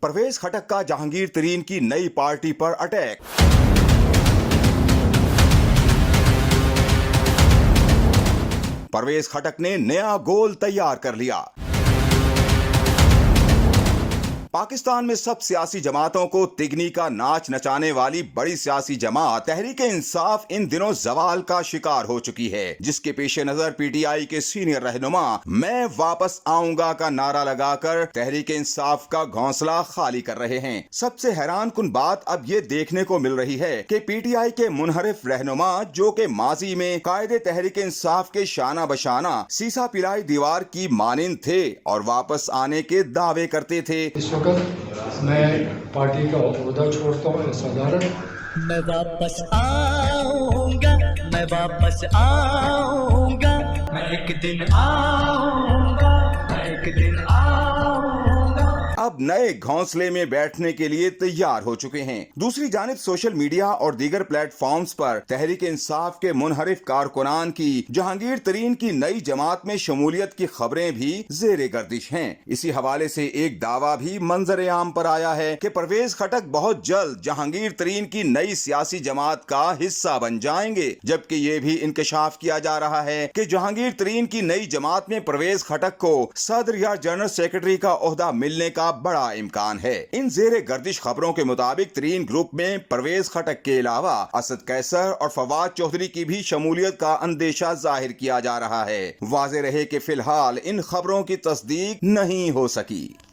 परवेज खटक का जहांगीर तरीन की नई पार्टी पर अटैक। परवेज खटक ने नया गोल तैयार कर लिया। पाकिस्तान में सब सियासी जमातों को तिगनी का नाच नचाने वाली बड़ी सियासी जमात तहरीक इंसाफ इन दिनों जवाल का शिकार हो चुकी है, जिसके पेश नजर पीटीआई के सीनियर रहनुमा मैं वापस आऊंगा का नारा लगाकर तहरीक इंसाफ का घोंसला खाली कर रहे हैं। सबसे हैरान कुन बात अब ये देखने को मिल रही है कि पीटीआई के मुनहरिफ रहनुमा जो कि माजी में कायदे तहरीक इंसाफ के शाना बशाना सीसा पिलाई दीवार की मानिंद थे और वापस आने के दावे करते थे। इस वक्त मैं पार्टी का ओहदा छोड़ता हूँ सदारत। मैं वापस आऊंगा, मैं वापस आऊंगा, मैं एक दिन आऊंगा, मैं एक दिन आऊंगा। अब नए घोंसले में बैठने के लिए तैयार हो चुके हैं। दूसरी जानिब सोशल मीडिया और दीगर प्लेटफॉर्म्स पर तहरीक इंसाफ के मुनहरिफ कारकुनान की जहांगीर तरीन की नई जमात में शमूलियत की खबरें भी जेरे गर्दिश हैं। इसी हवाले से एक दावा भी मंजर आम पर आया है कि परवेज खटक बहुत जल्द जहांगीर तरीन की नई सियासी जमात का हिस्सा बन जाएंगे, जबकि ये भी इंकशाफ किया जा रहा है कि जहांगीर तरीन की नई जमात में परवेज खटक को सदर या जनरल सेक्रेटरी का ओहदा मिलने का बड़ा इम्कान है। इन जेरे गर्दिश खबरों के मुताबिक तरीन ग्रुप में परवेज खटक के अलावा असद कैसर और फवाद चौधरी की भी शमूलियत का अंदेशा जाहिर किया जा रहा है। वाज़ेह रहे कि फिलहाल इन खबरों की तस्दीक नहीं हो सकी।